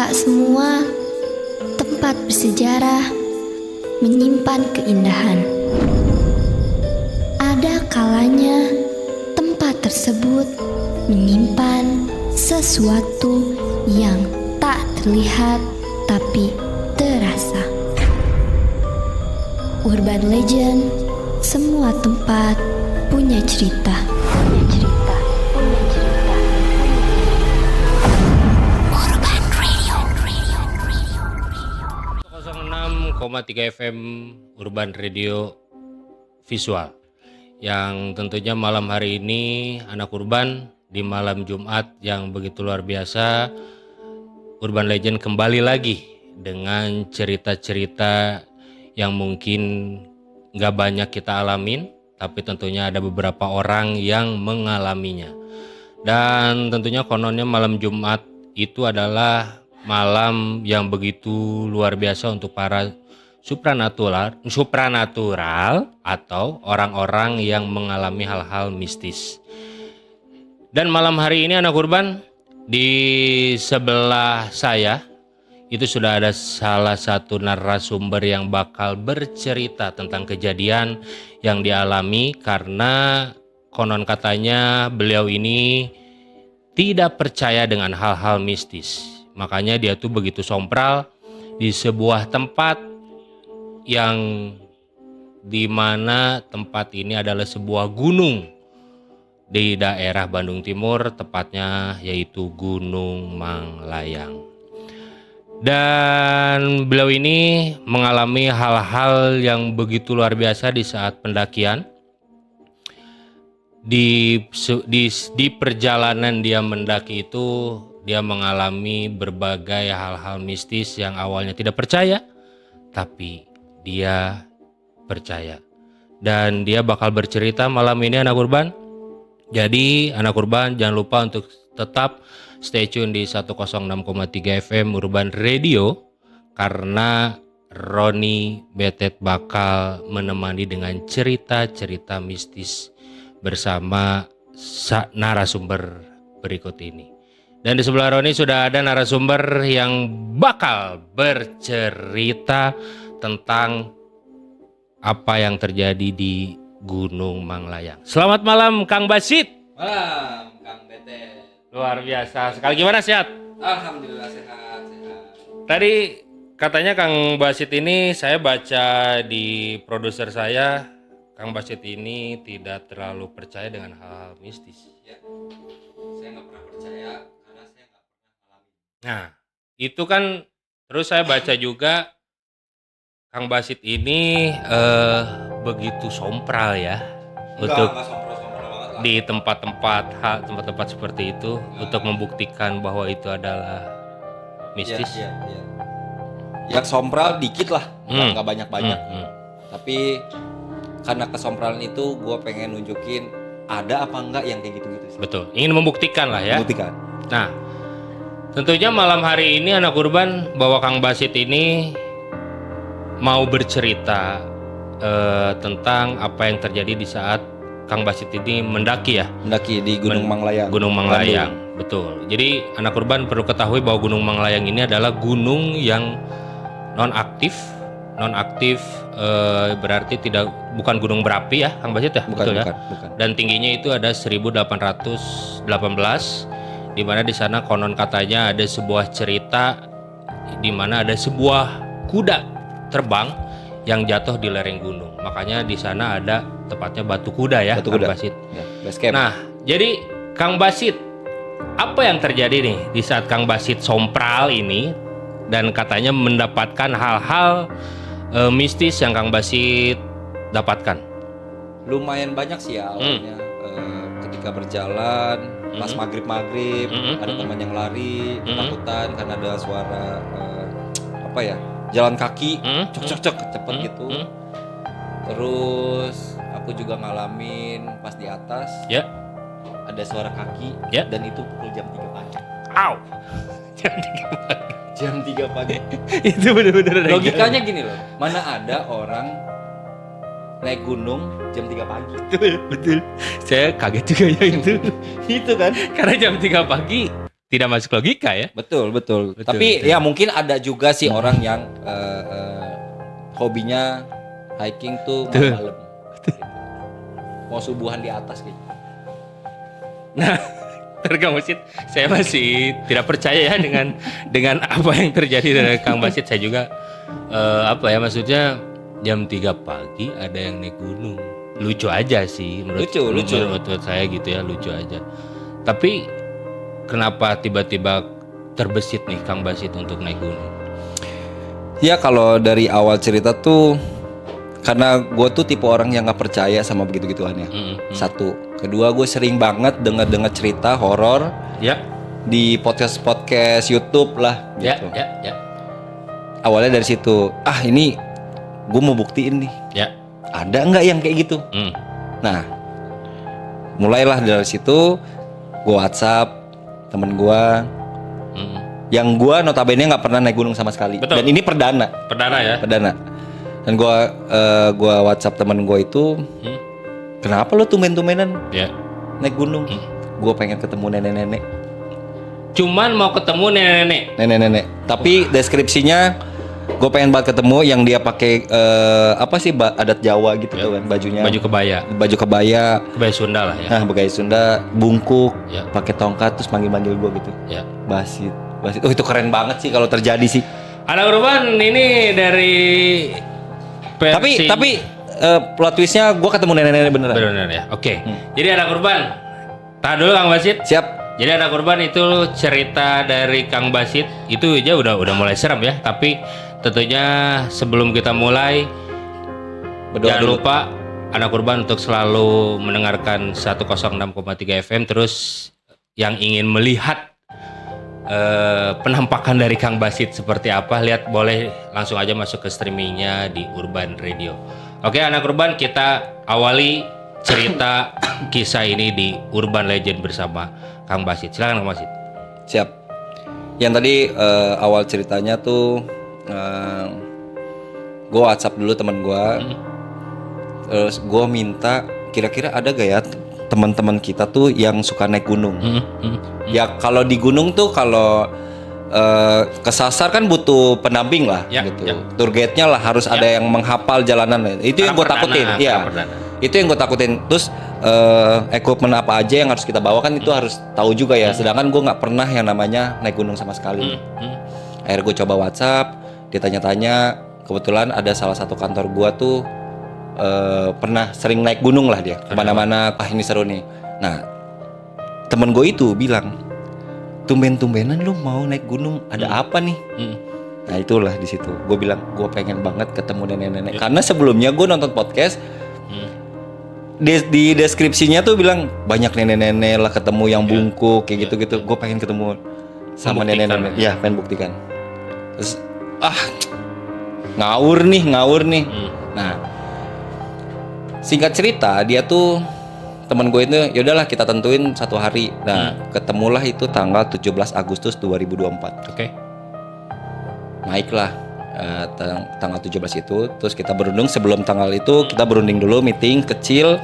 Tak semua tempat bersejarah menyimpan keindahan. Ada kalanya tempat tersebut menyimpan sesuatu yang tak terlihat tapi terasa. Urban Legend, semua tempat punya cerita. Urban Radio. 06,3 FM Urban Radio Visual, yang tentunya malam hari ini anak urban di malam Jumat yang begitu luar biasa. Urban Legend kembali lagi dengan cerita-cerita yang mungkin gak banyak kita alamin, tapi tentunya ada beberapa orang yang mengalaminya. Dan tentunya kononnya malam Jumat itu adalah malam yang begitu luar biasa untuk para supranatural atau orang-orang yang mengalami hal-hal mistis. Dan malam hari ini anak urban, di sebelah saya itu sudah ada salah satu narasumber yang bakal bercerita tentang kejadian yang dialami, karena konon katanya beliau ini tidak percaya dengan hal-hal mistis. Makanya dia tuh begitu sompral di sebuah tempat yang dimana tempat ini adalah sebuah gunung di daerah Bandung Timur, tepatnya yaitu Gunung Manglayang. Dan beliau ini mengalami hal-hal yang begitu luar biasa di saat pendakian. Di perjalanan dia mendaki itu, dia mengalami berbagai hal-hal mistis yang awalnya tidak percaya, tapi dia percaya. Dan dia bakal bercerita malam ini anak urban. Jadi anak urban jangan lupa untuk tetap stay tune di 106,3 FM Urban Radio, karena Roni Betet bakal menemani dengan cerita-cerita mistis bersama narasumber berikut ini. Dan di sebelah Roni sudah ada narasumber yang bakal bercerita tentang apa yang terjadi di Gunung Manglayang. Selamat malam Kang Basit. Malam Kang Bete. Luar biasa sekali. Gimana, sehat? Alhamdulillah sehat. Tadi katanya Kang Basit ini, saya baca di produser saya, Kang Basit ini tidak terlalu percaya dengan hal-hal mistis. Ya, saya nggak pernah percaya karena saya nggak pernah alami. Nah, itu kan terus saya baca juga Kang Basit ini begitu sompral ya untuk Nggak sompral-sompral banget lah. di tempat-tempat seperti itu untuk membuktikan bahwa itu adalah mistis. Iya. Yang sompral dikit lah, nggak banyak-banyak. Tapi karena kesompralan itu gue pengen nunjukin ada apa enggak yang kayak gitu-gitu sih. Betul, ingin membuktikan lah ya. Buktikan. Nah, tentunya malam hari ini anak urban bahwa Kang Basit ini mau bercerita tentang apa yang terjadi di saat Kang Basit ini mendaki ya. Mendaki di Gunung Manglayang. Gunung Manglayang, betul. Jadi anak urban perlu ketahui bahwa Gunung Manglayang ini adalah gunung yang non aktif berarti bukan gunung berapi ya Kang Basit ya. Bukan. Dan tingginya itu ada 1818, di mana di sana konon katanya ada sebuah cerita di mana ada sebuah kuda terbang yang jatuh di lereng gunung. Makanya di sana ada tepatnya batu kuda ya, Batu Kang kuda. Basit. Ya, base camp. Nah, jadi Kang Basit, apa yang terjadi nih di saat Kang Basit sompral ini dan katanya mendapatkan hal-hal mistis yang Kang Basit dapatkan? Lumayan banyak sih ya awalnya. Ketika berjalan pas maghrib ada teman yang lari ketakutan karena ada suara jalan kaki cek cepet gitu. Terus aku juga ngalamin pas di atas ada suara kaki dan itu pukul jam 3 pagi. Au. Jam 3 pagi. Itu benar-benar Logikanya gini loh, mana ada orang naik gunung jam 3 pagi. Betul. Saya kaget juga ya itu. Itu kan Karena jam 3 pagi tidak masuk logika ya. Betul. Betul, Tapi betul. ya mungkin ada juga sih orang yang hobinya hiking tuh Betul. malam. Mau subuhan di atas gitu. Nah, Kang Basit, saya masih tidak percaya ya dengan apa yang terjadi dengan Kang Basit. Saya juga maksudnya jam 3 pagi ada yang naik gunung. Lucu aja sih Lucu. menurut saya gitu ya, lucu aja. Tapi kenapa tiba-tiba terbesit nih Kang Basit untuk naik gunung? Ya kalau dari awal cerita tuh karena gue tuh tipe orang yang nggak percaya sama begitu-gituan ya. Satu, kedua gue sering banget dengar cerita horor Ya, di podcast YouTube lah gitu. ya. Awalnya dari situ. Ini gue mau buktiin nih. Ya. Ada nggak yang kayak gitu? Nah, mulailah dari situ. Gue WhatsApp temen gue yang gue notabene nggak pernah naik gunung sama sekali. Betul. Dan ini perdana. Perdana. Dan gue WhatsApp temen gue itu, kenapa lo tumben-tumbenan Ya. naik gunung? Gue pengen ketemu nenek-nenek. Cuman mau ketemu nenek-nenek. Tapi deskripsinya gue pengen banget ketemu yang dia pakai adat Jawa gitu tuh kan, bajunya. Baju kebaya. Baju kebaya. Kebaya Sunda lah ya. Nah, kebaya Sunda, bungkuk, Ya. pakai tongkat terus manggil-manggil gue gitu. Ya. Basit. Oh, itu keren banget sih kalau terjadi sih. Anak Urban ini dari versi... Tapi plot twistnya gue ketemu nenek-nenek beneran. benar ya. Oke. Jadi anak Urban, tahan dulu Kang Basit. Siap. Jadi anak Urban itu cerita dari Kang Basit itu aja udah mulai serem ya. Tapi tentunya sebelum kita mulai Berdoa jangan dulu. lupa anak Urban untuk selalu mendengarkan 106,3 FM. Terus yang ingin melihat penampakan dari Kang Basit seperti apa, lihat boleh langsung aja masuk ke streamingnya di Urban Radio. Oke anak Urban, kita awali cerita kisah ini di Urban Legend bersama Kang Basit. Silakan Kang Basit. Siap. Yang tadi awal ceritanya tuh gue WhatsApp dulu teman gue, terus gue minta kira-kira ada gak ya teman-teman kita tuh yang suka naik gunung. Ya kalau di gunung tuh kalau kesasar kan butuh pendamping lah Ya, gitu. ya. Tour guide-nya lah harus ada yang menghafal jalanan. Itu yang gue takutin. Iya. Itu yang gue takutin. Terus equipment apa aja yang harus kita bawa kan itu harus tahu juga ya. Sedangkan gue nggak pernah yang namanya naik gunung sama sekali. Akhirnya gue coba WhatsApp, dia tanya-tanya. Kebetulan ada salah satu kantor gue tuh pernah sering naik gunung lah dia. Kemana-mana, ini seru nih. Nah, temen gue itu bilang, tumben-tumbenan lu mau naik gunung, ada apa nih? Nah itulah di situ. Gue bilang gue pengen banget ketemu nenek-nenek. Karena sebelumnya gue nonton podcast, di deskripsinya tuh bilang banyak nenek-nenek lah ketemu yang bungkuk kayak gitu-gitu. Gue pengen ketemu sama nenek-nenek. Ya pengen buktikan. Terus ngawur nih. Nah singkat cerita dia tuh teman gue itu yaudahlah kita tentuin satu hari. Nah ketemulah itu tanggal 17 Agustus 2024. Oke. Naiklah tanggal 17 itu. Terus kita berunding sebelum tanggal itu kita berunding dulu meeting kecil.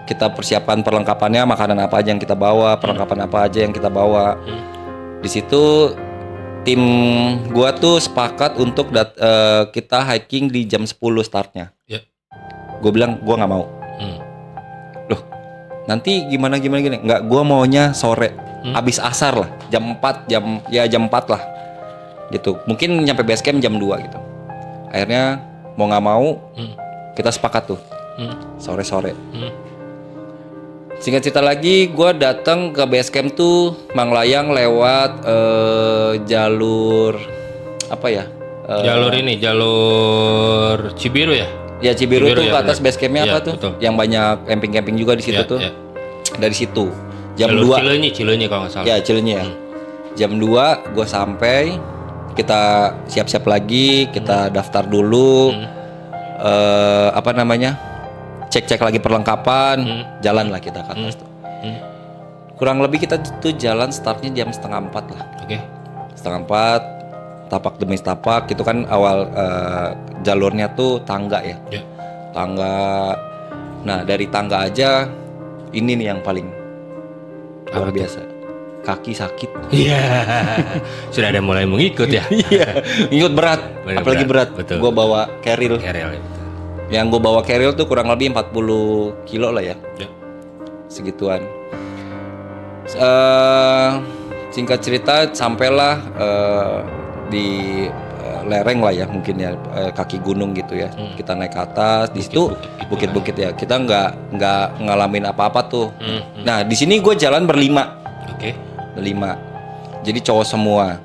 Kita persiapan perlengkapannya, makanan apa aja yang kita bawa, perlengkapan apa aja yang kita bawa. Di situ tim gua tuh sepakat untuk kita hiking di jam 10 startnya. Ya. Gue bilang gua nggak mau. Loh, nanti gimana gini? Nggak, gua maunya sore, abis asar lah, jam 4 jam 4 lah. Gitu. Mungkin nyampe base camp jam 2 gitu. Akhirnya mau nggak mau kita sepakat tuh. Sore-sore. Singkat cerita lagi, gue datang ke base camp tuh Manglayang lewat jalur apa ya? Jalur Cibiru ya? Ya Cibiru tuh ya, ke atas bener. base campnya Iya, apa tuh? betul. Yang banyak camping-camping juga di situ Ya, tuh. ya. Dari situ jam Jalur 2. Cileunyi kalau nggak salah. Ya Cileunyi ya. Jam 2 gue sampai, kita siap-siap lagi, kita daftar dulu. Cek-cek lagi perlengkapan, jalan lah kita ke atas tuh. Kurang lebih kita tuh jalan startnya jam 3:30 lah. Oke. 3:30, tapak demi tapak. Itu kan awal jalurnya tuh tangga ya. Ya. Tangga. Nah dari tangga aja ini nih yang paling luar Apa tuh? biasa. kaki sakit. Iya. Sudah ada mulai mengikut ya. Iya, ngikut berat, Bener, apalagi berat. betul. Gue bawa carrier. Kerel ya, betul. Yang gue bawa carrier tuh kurang lebih 40 kilo lah ya, Ya. segituan. Singkat cerita, sampailah di lereng lah ya, mungkin ya, kaki gunung gitu ya. Kita naik ke atas, di situ bukit-bukit ya. Kita nggak ngalamin apa-apa tuh. Nah di sini gue jalan berlima. Oke. Berlima. Jadi cowok semua.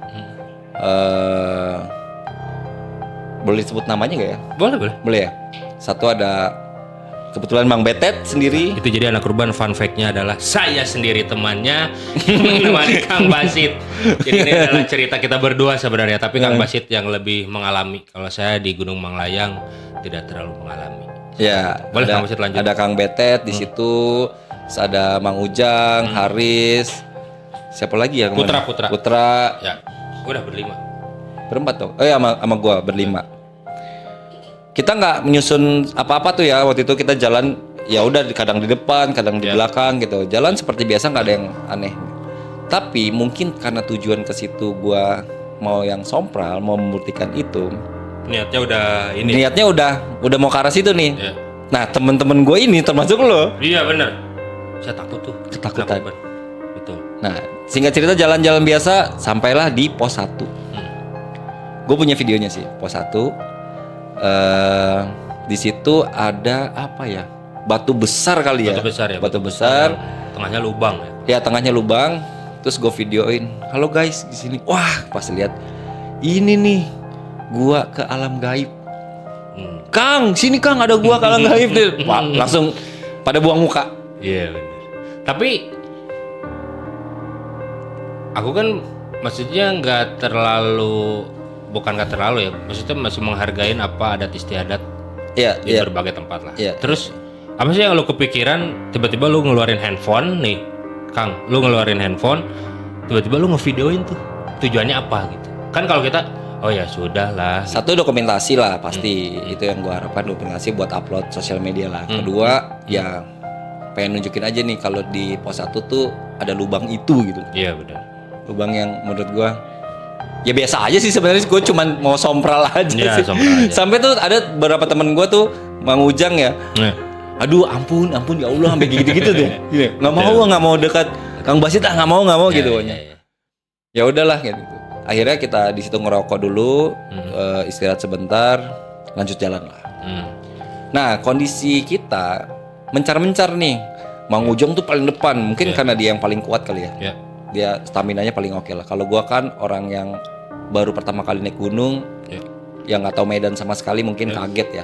Boleh disebut namanya nggak ya? Boleh. Boleh ya. Satu ada kebetulan Bang Betet sendiri. Itu jadi anak urban, fun fact-nya adalah saya sendiri temannya menemani Kang Basit. Jadi ini adalah cerita kita berdua sebenarnya, tapi Kang Basit yang lebih mengalami. Kalau saya di Gunung Manglayang tidak terlalu mengalami. Ya, Boleh ada, Kang Basit lanjut. ada Kang Betet di situ, terus ada Mang Ujang, Haris, siapa lagi ya? kemarin? Putra. Ya, udah berlima. Berempat dong. Sama gua berlima. Kita nggak menyusun apa-apa tuh ya, waktu itu kita jalan ya udah kadang di depan, kadang di belakang gitu. Jalan seperti biasa, nggak ada yang aneh. Tapi mungkin karena tujuan ke situ gua mau yang sompral, mau membuktikan itu. Niatnya udah ini. Niatnya udah mau ke arah situ nih. Ya. Nah, temen-temen gue ini termasuk lo. Iya bener. Saya takut tuh. Ketakutan. Anak urban. Betul. Nah, singkat cerita jalan-jalan biasa sampailah di pos 1. Gue punya videonya sih, pos 1. Di situ ada apa ya? Batu besar kali ya. Batu besar ya. Batu besar. Tengahnya lubang ya. Ya, tengahnya lubang. Terus gue videoin. Halo guys, di sini. Wah, pas lihat ini nih, gua ke alam gaib. Kang, sini Kang, ada gua ke alam gaib deh. Wah, langsung pada buang muka. Iya bener. Tapi aku kan maksudnya nggak terlalu, bukan nggak terlalu ya, maksudnya masih menghargain apa adat istiadat Iya, di iya. berbagai tempat lah. Iya. Terus apa sih yang lu kepikiran tiba-tiba lu ngeluarin handphone nih, Kang, lu ngeluarin handphone, tiba-tiba lu ngevideoin tuh, tujuannya apa gitu? Kan kalau kita, oh ya sudah lah. Satu, dokumentasi lah pasti. Itu yang gua harapkan, dokumentasi buat upload sosial media lah. Kedua, ya pengen nunjukin aja nih kalau di pos 1 tuh ada lubang itu gitu. Iya benar. Lubang yang menurut gua ya biasa aja sih sebenarnya, gue cuman mau sompral aja Iya, sih. sompral aja. Sampai tuh ada beberapa temen gua tuh, Mang Ujang ya. Aduh ampun ya Allah, sampai gitu-gitu deh. Gini, nggak mau dekat Kang Basit, nggak mau gitu pokoknya. Ya udahlah gitu. Akhirnya kita di situ ngerokok dulu, istirahat sebentar, lanjut jalan lah. Nah kondisi kita mencar-mencar nih. Mang Ujang tuh paling depan, mungkin karena dia yang paling kuat kali ya. Dia staminanya paling oke lah. Kalau gua kan orang yang baru pertama kali naik gunung, yang nggak tahu medan sama sekali, mungkin kaget ya.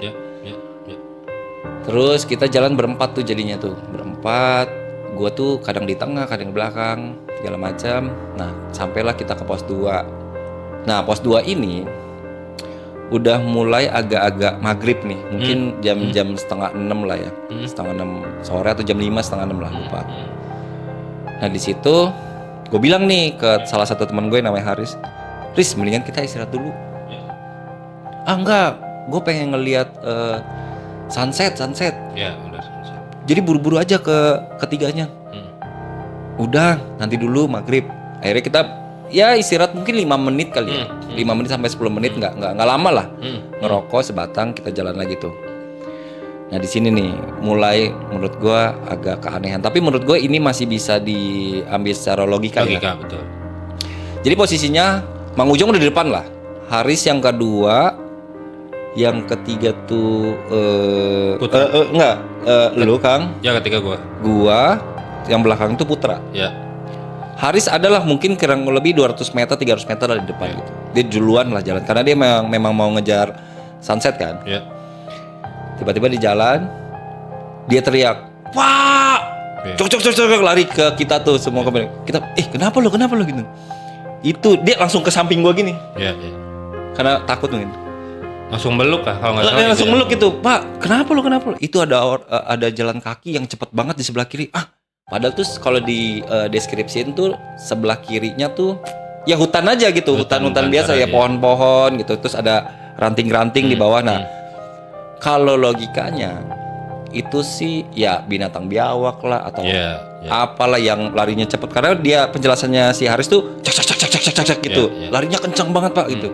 Terus kita jalan berempat tuh jadinya tuh, berempat. Gua tuh kadang di tengah, kadang di belakang, segala macam. Nah, sampailah kita ke pos 2. Nah, pos 2 ini udah mulai agak-agak maghrib nih. Mungkin jam-jam 5:30 lah ya. 5:30 sore atau jam 5, 5:30 lah, lupa. Nah, di situ gue bilang nih ke salah satu teman gue namanya Haris, Riz, mendingan kita istirahat dulu. Enggak, gue pengen ngelihat sunset. Ya udah. Jadi buru-buru aja ke ketiganya. Udah, nanti dulu maghrib. Akhirnya kita ya istirahat mungkin 5 menit kali ya. 5 menit sampai 10 menit, nggak lama lah. Ngerokok sebatang, kita jalan lagi tuh. Nah di sini nih mulai menurut gue agak keanehan. Tapi menurut gue ini masih bisa diambil secara logika ya. Betul. Jadi posisinya Mang Ujang udah di depan lah. Haris yang kedua, yang ketiga tuh lu Kang. Ya ketiga Gua yang belakang itu Putra. Ya. Haris adalah mungkin kurang lebih 200 meter 300 meter dari depan gitu. Dia duluan lah jalan karena dia memang mau ngejar sunset kan. Ya. Tiba-tiba di jalan dia teriak, "Pak!" Cok lari ke kita tuh semua ke kita. Kenapa lo gitu? Itu dia langsung ke samping gua gini. Iya. Karena takut mungkin. Langsung meluk kah kalau nggak salah? Langsung meluk gitu. Pak, kenapa lo? Itu ada jalan kaki yang cepat banget di sebelah kiri. Padahal tuh kalau di deskripsiin tuh sebelah kirinya tuh ya hutan aja gitu, hutan biasa ya, pohon-pohon gitu. Terus ada ranting-ranting di bawah. Nah, kalau logikanya itu sih ya binatang biawak lah atau apalah yang larinya cepat karena dia penjelasannya si Haris tuh cak cak cak cak cak cak cak gitu. Larinya kencang banget Pak gitu.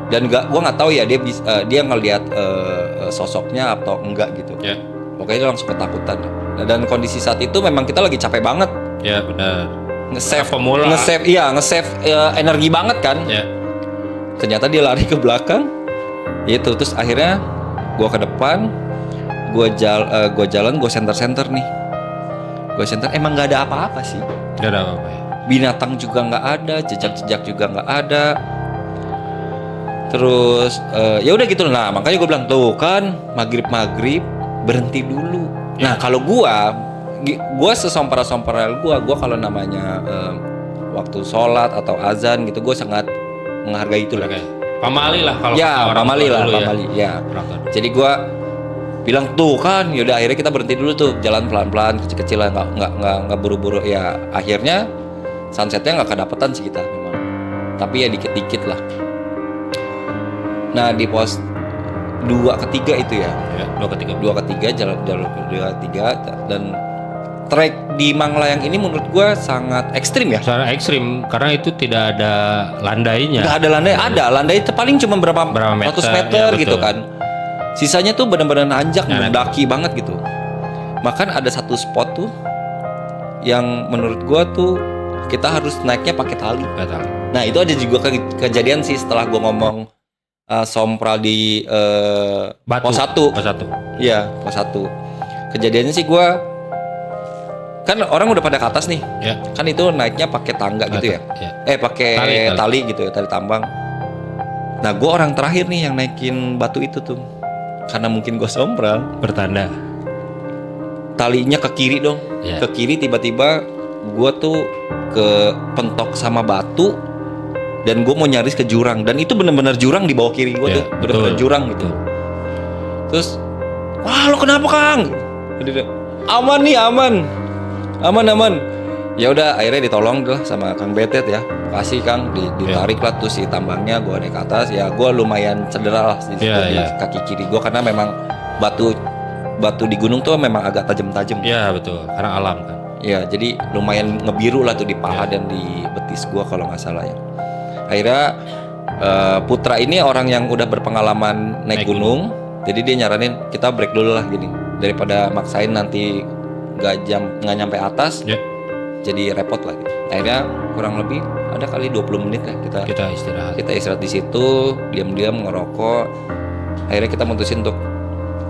Dan gua nggak tahu ya dia ngelihat sosoknya atau enggak gitu. Pokoknya dia langsung ketakutan. Dan kondisi saat itu memang kita lagi capek banget. Ya benar. Nge-save energi banget kan. Ternyata dia lari ke belakang. Itu terus akhirnya gua ke depan, gua jalan, gua center nih. Gua center emang nggak ada apa-apa sih. Nggak ada apa-apa ya. Binatang juga nggak ada, jejak-jejak juga nggak ada. Terus ya udah gitu. Nah makanya gue bilang tuh kan maghrib berhenti dulu. Nah kalau gue sesompral gue kalau namanya waktu sholat atau azan gitu gue sangat menghargai itu lah. Pamali lah kalau pamali. Jadi gue bilang tuh kan, yaudah akhirnya kita berhenti dulu tuh, jalan pelan-pelan, kecil-kecil lah, nggak buru-buru. Ya akhirnya sunsetnya nggak kedapetan sih kita memang, tapi ya dikit-dikit lah. Nah di pos 2 ketiga itu ya, 2 ketiga jalan 2 ketiga dan trek di Manglayang ini menurut gue sangat ekstrim ya. Sangat ekstrim karena itu tidak ada landainya. Nggak ada landai, landai itu paling cuma berapa meter, 100 meter ya, gitu kan. Sisanya tuh benar-benar nanjak, mendaki banget gitu. Bahkan ada satu spot tuh yang menurut gua tuh kita harus naiknya pakai tali. Nah itu ada juga kejadian sih setelah gua ngomong sompral di pos 1. Iya pos 1. Kejadiannya sih gua kan orang udah pada ke atas nih. Kan itu naiknya pakai tangga gitu ya. Pakai tali gitu ya, tali tambang. Nah gua orang terakhir nih yang naikin batu itu tuh. Karena mungkin gue sompral, bertanda talinya ke kiri dong. Ke kiri tiba-tiba gue tuh ke pentok sama batu dan gue mau nyaris ke jurang, dan itu benar-benar jurang di bawah kiri gue tuh, benar-benar jurang gitu. Terus wah lo kenapa Kang? Aman nih, aman. Ya udah akhirnya ditolong lah sama Kang Betet ya. Makasih Kang, ditarik lah tuh si tambangnya, gue naik ke atas. Ya gue lumayan cedera lah di kaki kiri gue karena memang batu di gunung tuh memang agak tajam-tajam. Iya betul, karena alam kan. Iya, jadi lumayan ngebiru lah tuh di paha dan di betis gue kalau nggak salah ya. Akhirnya Putra ini orang yang udah berpengalaman naik gunung, jadi dia nyaranin kita break dulu lah gini, daripada maksain nanti nggak nyampe atas. Jadi repot lah gitu. Akhirnya kurang lebih ada kali 20 menit lah kita istirahat di situ, diam-diam ngerokok. Akhirnya kita mutusin untuk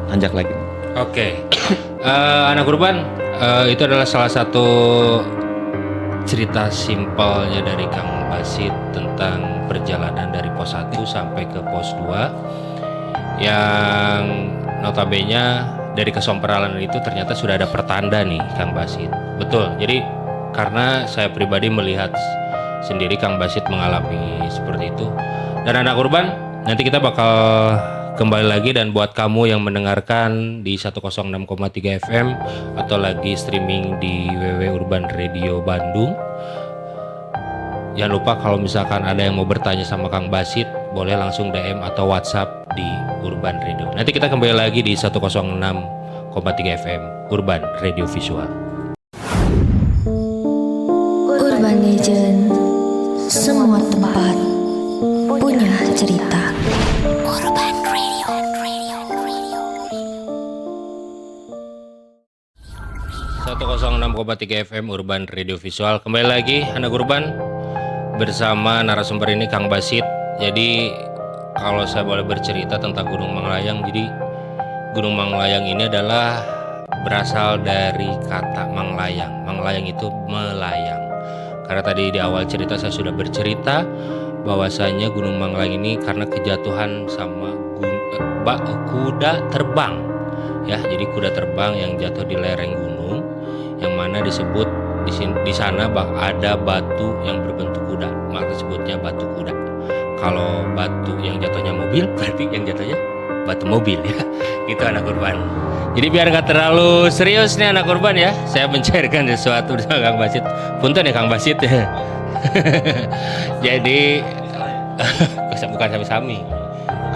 nanjak lagi. Oke. Anak Urban, itu adalah salah satu cerita simpelnya dari Kang Basit tentang perjalanan dari pos 1 sampai ke pos 2 yang notabene dari kesompralan itu ternyata sudah ada pertanda nih Kang Basit. Betul. Jadi karena saya pribadi melihat sendiri Kang Basit mengalami seperti itu. Dan Anak Urban, nanti kita bakal kembali lagi, dan buat kamu yang mendengarkan di 106,3 FM atau lagi streaming di www Urban Radio Bandung, jangan lupa kalau misalkan ada yang mau bertanya sama Kang Basit, boleh langsung DM atau WhatsApp di Urban Radio. Nanti kita kembali lagi di 106,3 FM Urban Radio Visual. Urban Legend, semua tempat punya cerita. Urban Radio. 106,3 FM Urban Radio Visual. Kembali lagi Anak Urban bersama narasumber ini Kang Basit. Jadi kalau saya boleh bercerita tentang Gunung Manglayang, jadi Gunung Manglayang ini adalah berasal dari kata Manglayang. Manglayang itu melayang. Karena tadi di awal cerita saya sudah bercerita bahwasanya Gunung Manglayang ini karena kejatuhan sama kuda terbang. Ya, jadi kuda terbang yang jatuh di lereng gunung, yang mana disebut di sana ada batu yang berbentuk kuda, maka disebutnya batu kuda. Kalau batu yang jatuhnya mobil, berarti yang jatuhnya batu mobil ya. Itu Anak Urban. Jadi biar nggak terlalu serius nih Anak Urban ya, saya mencairkan sesuatu sama Kang Basit. Punten ya Kang Basit ya. Jadi bukan sami-sami.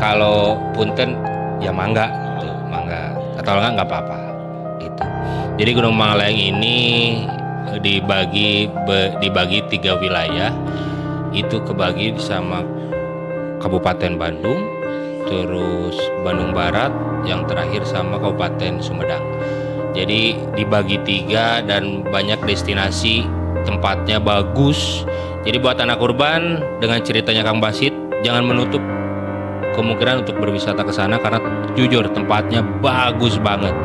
Kalau punten ya mangga gitu, mangga. Atau nggak apa-apa gitu. Jadi Gunung Manglayang ini dibagi 3 wilayah. Itu kebagi sama Kabupaten Bandung, terus Bandung Barat, yang terakhir sama Kabupaten Sumedang. Jadi dibagi 3 dan banyak destinasi, tempatnya bagus. Jadi buat anak urban, dengan ceritanya Kang Basit, jangan menutup kemungkinan untuk berwisata ke sana karena jujur tempatnya bagus banget.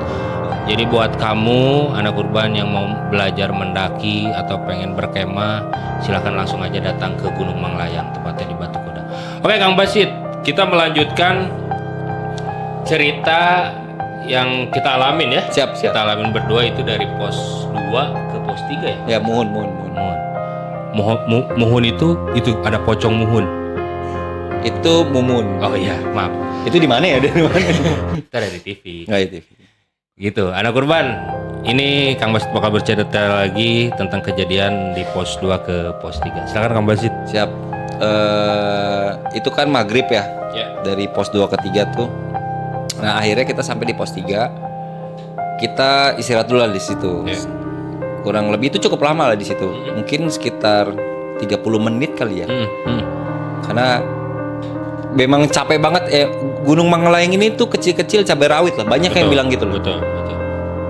Jadi buat kamu anak urban yang mau belajar mendaki atau pengen berkemah, silahkan langsung aja datang ke Gunung Manglayang, tepatnya di Batu Kuda. Oke Kang Basit, kita melanjutkan cerita yang kita alamin ya. Siap. Kita alamin berdua itu dari pos 2 ke pos 3 ya. Ya, muhun. Muhun itu ada pocong Muhun. Itu Mumun. Oh iya, maaf. Itu di mana ya? Dari mana? Kita dari TV. Nggak di TV. Gitu, anak urban. Ini Kang Basit bakal bercerita lagi tentang kejadian di pos 2 ke pos 3. Silakan Kang Basit. Siap. Itu kan maghrib ya. Ya. Dari pos 2 ke 3 tuh. Nah, akhirnya kita sampai di pos 3. Kita istirahat dulu lah di situ. Ya. Kurang lebih itu cukup lama lah di situ. Mungkin sekitar 30 menit kali ya. Karena memang capek banget. Gunung Manglayang ini tuh kecil-kecil cabai rawit lah. Banyak yang bilang gitu loh. Betul.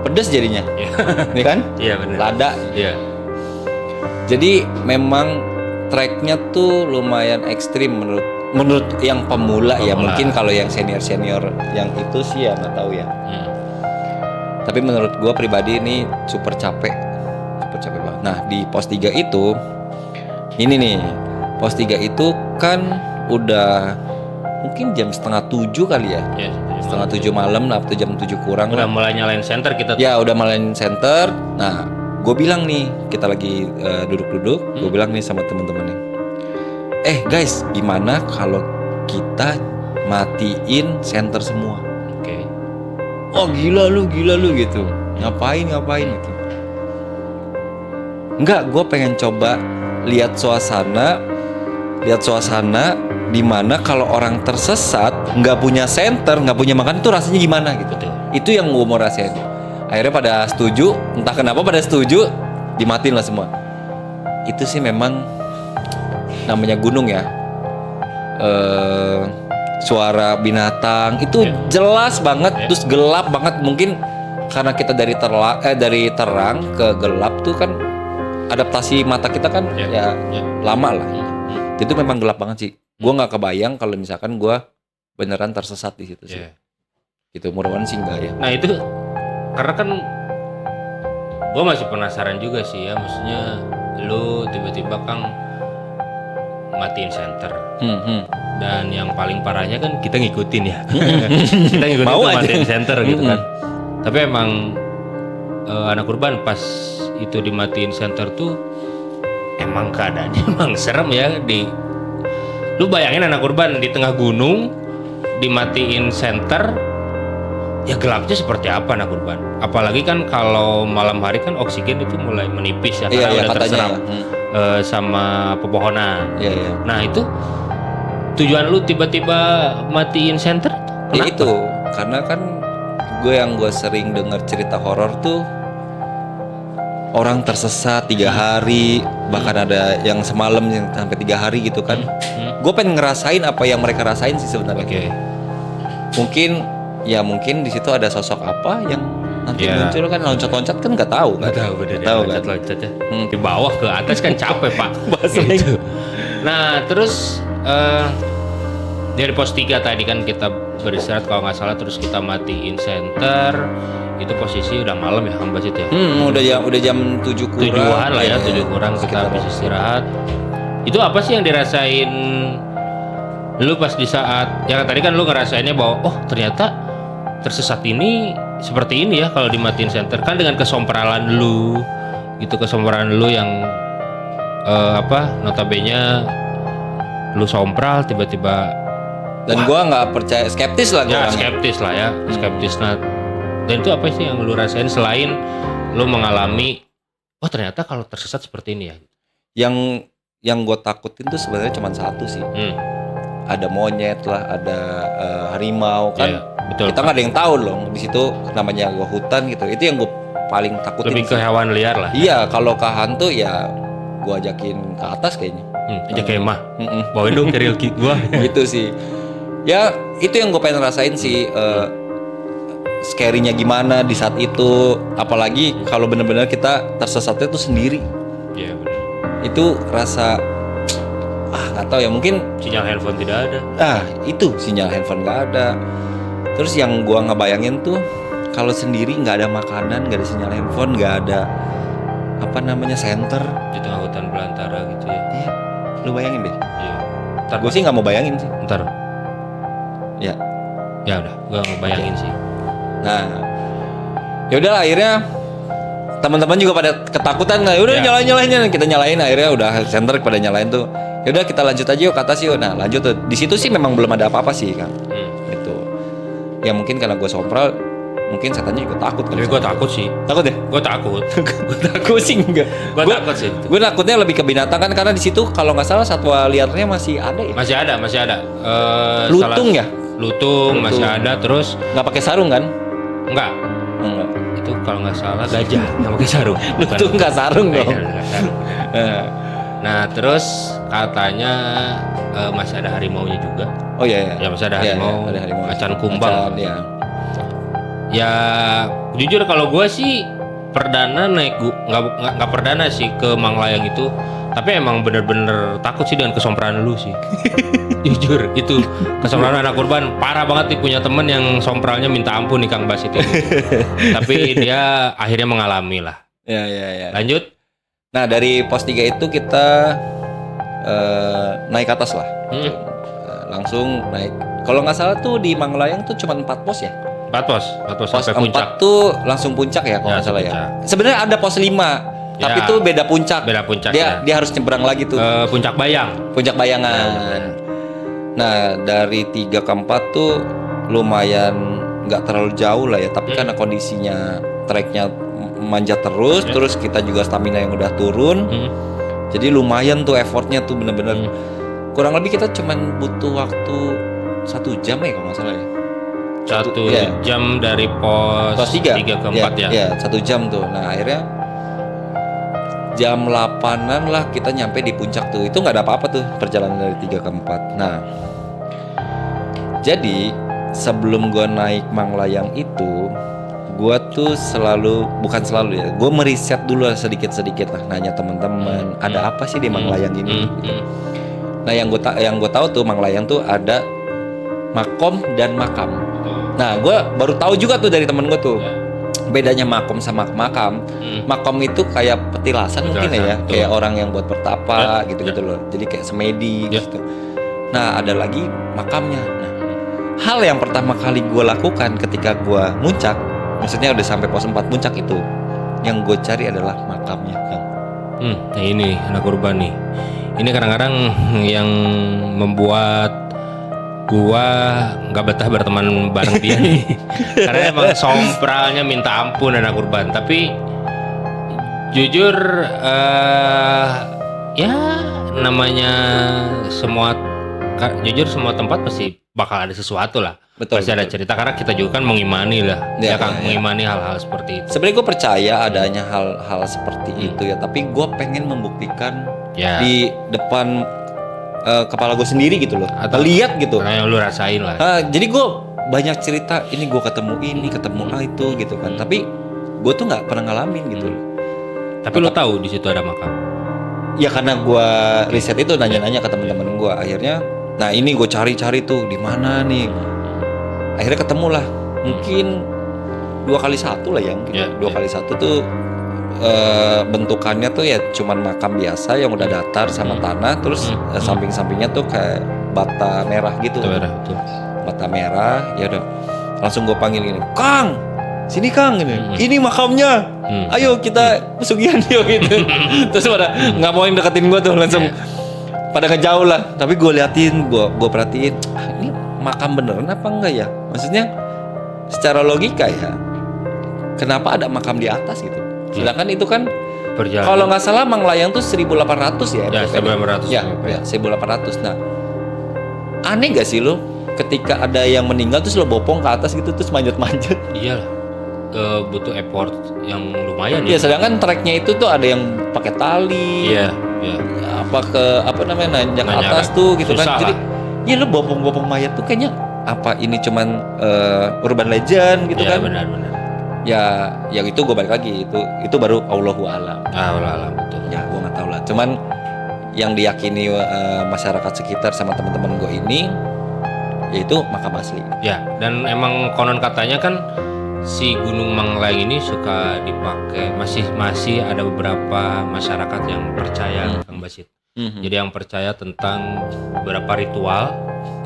Pedes jadinya. Ini kan? Iya benar. Lada. Iya. Jadi memang treknya tuh lumayan ekstrim menurut yang pemula ya. Mungkin kalau yang senior yang itu sih ya nggak tahu ya. Tapi menurut gua pribadi ini super capek banget. Nah di pos 3 itu ini nih, pos 3 itu kan udah mungkin jam 6:30 kali ya. Ya, 6:30 malam atau jam 7 kurang udah lah. mulai nyalain center kita tuh. Ya udah malain center. Nah gue bilang nih, kita lagi duduk-duduk, gue bilang nih sama temen-temen nih, guys, gimana kalau kita matiin center semua? Oke. Oh gila lu gitu. Ngapain gitu. Enggak, gue pengen coba lihat suasana di mana kalau orang tersesat nggak punya center, nggak punya makan itu rasanya gimana gitu. Betul. Itu yang gue mau rasain. Akhirnya pada setuju, entah kenapa pada setuju, dimatiin lah semua. Itu sih memang namanya gunung ya. Suara binatang itu jelas banget, terus gelap banget. Mungkin karena kita dari terang ke gelap tuh kan adaptasi mata kita kan lama lah. Itu memang gelap banget sih. Gue nggak kebayang kalau misalkan gue beneran tersesat di situ sih. Gitu, mudah-mudahan sih enggak ya. Nah itu karena kan gue masih penasaran juga sih ya, maksudnya lu tiba-tiba Kang matiin center. Dan yang paling parahnya kan kita ngikutin ya. Kita ngikutin Mau tuh aja. matiin center gitu kan. Tapi emang anak urban pas itu dimatiin center tuh emang keadaannya emang serem ya. Lu bayangin anak urban di tengah gunung dimatiin center, ya gelapnya seperti apa anak urban. Apalagi kan kalau malam hari kan oksigen itu mulai menipis ya, karena udah terserap sama pepohonan. Nah itu tujuan lu tiba-tiba matiin center Ya itu karena kan gue sering dengar cerita horor tuh orang tersesat 3 hari, bahkan ada yang semalam yang sampai 3 hari gitu kan. Gue pengen ngerasain apa yang mereka rasain sih sebenarnya. Mungkin di situ ada sosok apa yang nanti muncul kan, loncat-loncat kan nggak tahu kan. Bener tahu ya, kan. loncat ya. Di bawah ke atas kan capek Pak. Gitu. Nah terus dari pos 3 tadi kan kita beristirahat kalau nggak salah, terus kita matiin center. Itu posisi udah malam ya Kang Basit ya. Udah jam 7 kurang. 7-an lah ya, 7 kurang kita habis istirahat. Itu apa sih yang dirasain lu pas di saat ya tadi kan lu ngerasainnya bahwa oh ternyata tersesat ini seperti ini ya kalau dimatiin center, kan dengan kesompralan lu gitu, kesompralan lu yang notabene lu sompral tiba-tiba dan gua nggak percaya, skeptis lah gua. Skeptis nah. Dan itu apa sih yang lu rasain selain lu mengalami oh ternyata kalau tersesat seperti ini ya? Yang gue takutin tuh sebenarnya cuma satu sih. Ada monyet lah, ada harimau kan. Betul. Kita nggak ada yang tahu loh di situ, namanya gua hutan gitu. Itu yang gue paling takutin. Lebih ke hewan liar lah. Iya, kalau ke hantu ya gua ajakin ke atas kayaknya. Aja kemah. Bawain dong keril kit gua. Gitu sih. Ya, itu yang gue pengen rasain sih, scary-nya gimana di saat itu, apalagi kalau benar-benar kita tersesatnya tuh sendiri. Iya benar. Itu rasa nggak tahu ya, mungkin Sinyal handphone tidak ada. itu sinyal handphone nggak ada. Terus yang gua ngebayangin tuh kalau sendiri nggak ada makanan, nggak ada sinyal handphone, nggak ada apa namanya center. Di tengah hutan belantara gitu ya. Iya, lu bayangin deh. Iya. Ntar Gue sih nggak mau bayangin sih. Ntar. Ya. Ya udah, gua ngebayangin sih. Nah, ya udah akhirnya teman-teman juga pada ketakutan. Nah, udah nyalain kita nyalain, akhirnya udah center pada nyalain tuh. Ya udah kita lanjut aja yuk ke atas yuk. Nah, lanjut tuh. Di situ sih memang belum ada apa-apa sih, Kang. Gitu. Ya mungkin karena gue sompral, mungkin setannya juga takut. Tapi gue takut sih. Takut ya? Gue takut. Gue takut sih enggak. Gue takut sih. Gue takutnya lebih ke binatang kan, karena di situ kalau nggak salah satwa liarnya masih ada ya. Masih ada. Lutung ya? Lutung masih ada, terus Nggak pakai sarung kan? enggak. Enggak. Itu kalau nggak salah gajah nggak pakai sarung. Lutung nggak sarung dong. Nggak sarung. Nah terus katanya masih ada harimaunya juga. Oh iya. Ya masih ada harimau. Ada harimau. Macan kumbang. Ya. Ya jujur kalau gue sih perdana naik nggak perdana sih ke Manglayang itu, tapi emang bener-bener takut sih dengan kesompranan lu sih. Jujur itu kesompranan anak kurban parah banget nih, punya temen yang sompralnya minta ampun nih Kang Bas itu. Tapi dia akhirnya mengalami lah. Ya. Lanjut. Nah dari pos 3 itu kita naik ke atas lah. Langsung naik. Kalau nggak salah tuh di Manglayang tuh cuma 4 pos ya. 4 pos Pos sampai 4 puncak. tuh langsung puncak ya kalau Ya, nggak salah ya. puncak. Sebenarnya ada pos 5, tapi Ya. tuh beda puncak. Beda puncak, Dia ya. harus nyebrang lagi tuh. Puncak Bayang. Puncak Bayangan. Nah dari 3 ke 4 tuh lumayan nggak terlalu jauh lah ya. Tapi karena kondisinya treknya manjat terus kita juga stamina yang udah turun. Jadi lumayan tuh effortnya tuh bener-bener. Kurang lebih kita cuman butuh waktu 1 jam ya kalau nggak salah ya. 1 jam dari pos 3 ke 4 ya. Iya, 1 jam tuh. Nah akhirnya jam 8-an lah kita nyampe di puncak tuh. Itu nggak ada apa-apa tuh perjalanan dari 3 ke 4. Nah jadi sebelum gue naik Manglayang itu, gue tuh bukan selalu ya, gue meriset dulu lah sedikit-sedikit lah, nanya teman-teman ada apa sih di Manglayang ini. Nah yang gue tahu tuh Manglayang tuh ada makom dan makam. Nah gue baru tahu juga tuh dari temen gue tuh bedanya makom sama makam. Makom itu kayak petilasan mungkin ya, kayak orang yang buat bertapa gitu-gitu loh. Jadi kayak semedi gitu. Nah ada lagi makamnya. Nah hal yang pertama kali gue lakukan ketika gue muncak, maksudnya udah sampai pos 4 puncak itu, yang gue cari adalah makamnya, Kang. Nah ini anak kurban nih. Ini kadang-kadang yang membuat gua nggak betah berteman bareng dia nih. Karena emang sompralnya minta ampun anak kurban. Tapi jujur ya namanya jujur semua tempat pasti bakal ada sesuatu lah. Betul, pasti ada cerita, karena kita juga kan mengimani lah, ya kan, mengimani hal-hal seperti itu. Sebenarnya gue percaya adanya hal-hal seperti itu ya, tapi gue pengen membuktikan di depan kepala gue sendiri gitu loh, atau lihat gitu. Yang lu rasain lah. Jadi gue banyak cerita, ini gue ketemu itu gitu kan, tapi gue tuh nggak pernah ngalamin gitu loh. Tapi lo tahu di situ ada makam? Ya karena gue riset itu, nanya-nanya ke teman-teman gue, akhirnya, nah ini gue cari-cari tuh di mana nih. Akhirnya ketemu lah, mungkin 2x1 lah ya, mungkin 2x1 tuh bentukannya tuh ya cuman makam biasa yang udah datar sama tanah, terus samping-sampingnya tuh kayak bata merah gitu. Bata merah, ya udah langsung gue panggil gini, Kang, sini Kang, ini makamnya, ayo kita pesugihan yuk gitu. Terus pada nggak mau yang deketin gue tuh, langsung pada ngejauh lah. Tapi gue liatin, gue perhatiin, ini makam beneran apa enggak ya? Maksudnya secara logika ya, kenapa ada makam di atas gitu? Sedangkan itu kan kalau nggak salah Manglayang tuh 1800 ya? Ya 1800. Ya 1800. Nah, aneh gak sih lo ketika ada yang meninggal terus lo bopong ke atas gitu terus manjat-manjat? Iyalah. butuh effort yang lumayan Ya sedangkan treknya itu tuh ada yang pakai tali. Iya, iya. Apa namanya nanjak Nanjak atas tuh gitu susah kan. Jadi lah. ya lu bopong-bopong mayat tuh kayaknya apa ini cuman urban legend gitu Iya, kan. benar-benar. Ya yang itu gue balik lagi itu baru Allahu alam. Alam betul. Ya gue nggak tahu lah. Cuman yang diyakini masyarakat sekitar sama teman-teman gue ini yaitu makam asli. Ya, dan emang konon katanya kan si Gunung Manglayang ini suka dipakai, masih ada beberapa masyarakat yang percaya, Kang Basit. Jadi yang percaya tentang beberapa ritual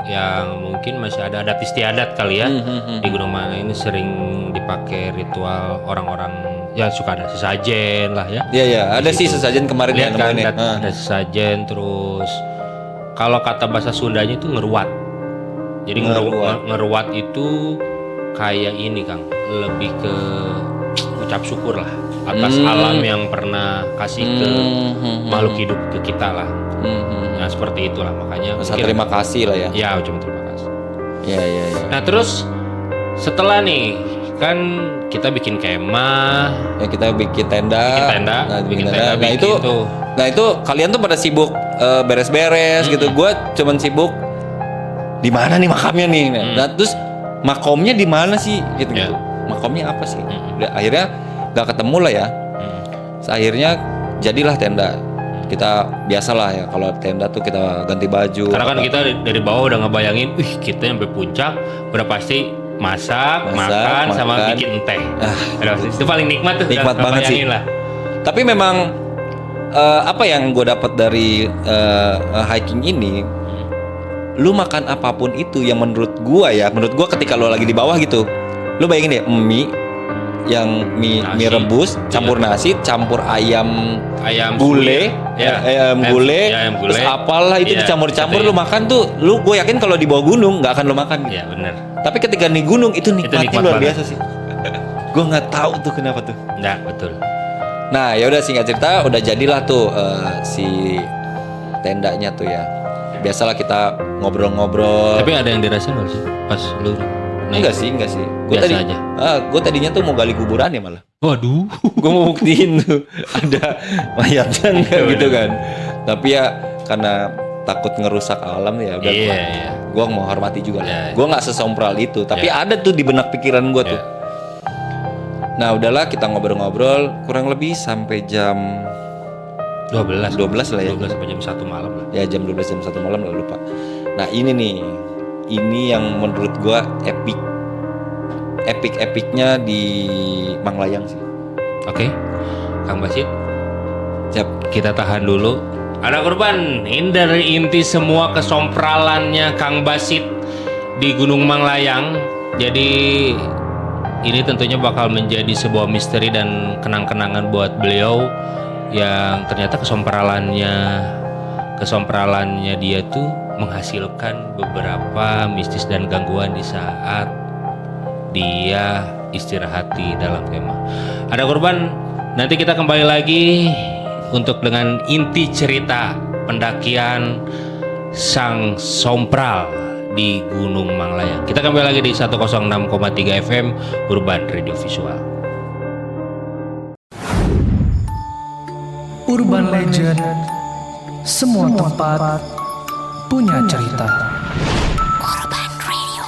yang mungkin masih ada adat istiadat kali ya. Di Gunung Manglayang ini sering dipakai ritual orang-orang ya suka ada sesajen lah ya. Iya ya, ada Di sih situ. sesajen kemarin Lihat yang kan, nemuin ya. ada sesajen, terus kalau kata bahasa Sundanya itu ngeruat. Jadi ngeruat itu kayak ini Kang, lebih ke ucap syukur lah atas alam yang pernah kasih ke makhluk hidup ke kita lah. Nah seperti itulah makanya. Masa terima kasih lah ya. Ya cuma terima kasih. Iya. Nah terus setelah nih kan kita bikin kemah, Ya kita bikin tenda. bikin tenda. Nah itu kalian tuh pada sibuk beres-beres gitu. Gue cuman sibuk di mana nih makamnya nih. Nah terus makomnya di mana sih gitu. Makomnya apa sih? Udah, akhirnya nggak ketemu lah ya. Akhirnya jadilah tenda. Kita biasalah ya kalau tenda tuh kita ganti baju. Karena kan kita dari bawah udah ngebayangin, kita sampai puncak udah pasti masak, makan sama bikin teh. Itu paling nikmat tuh. Nikmat banget sih. Lah. Tapi memang apa yang gue dapat dari hiking ini, lu makan apapun itu yang menurut gua ketika lu lagi di bawah gitu, lu bayangin deh mie rebus campur nasi campur ayam gulai, ayam gulai, terus apalah itu dicampur-campur lu makan tuh, gue yakin kalau di bawah gunung nggak akan lu makan gitu. Iya benar. Tapi ketika di gunung itu nikmatnya nikmat luar banget. biasa sih. Gue nggak tahu tuh kenapa tuh. Nah betul. Nah ya udah singkat cerita udah jadilah tuh si tendanya tuh ya. Biasalah kita ngobrol-ngobrol. Tapi ada yang dirasain nggak sih pas lu naik? Enggak sih. Biasa aja. Gue tadinya tuh mau gali kuburan ya malah. Waduh. Gue mau buktiin tuh ada mayatnya enggak gitu kan. Tapi ya karena takut ngerusak alam ya udah. Gue mau hormati juga lah. Gue nggak sesompral itu. Tapi ada tuh di benak pikiran gue tuh. Nah udahlah kita ngobrol-ngobrol kurang lebih sampai jam 12 lah ya. 12 sampai jam 1 malam lah. Ya jam 12 jam 1 malam lah lupa. Nah ini yang menurut gua epicnya di Manglayang sih. Oke. Kang Basit, Siap. kita tahan dulu. Ada korban, ini dari inti semua kesompralannya Kang Basit di Gunung Manglayang. Jadi ini tentunya bakal menjadi sebuah misteri dan kenang-kenangan buat beliau yang ternyata kesompralannya dia tuh menghasilkan beberapa mistis dan gangguan di saat dia istirahat di dalam kemah. Ada korban, nanti kita kembali lagi untuk dengan inti cerita pendakian sang sompral di Gunung Manglayang. Kita kembali lagi di 106,3 FM Urban Radio Visual. Urban Legend, semua tempat punya cerita. Urban Radio.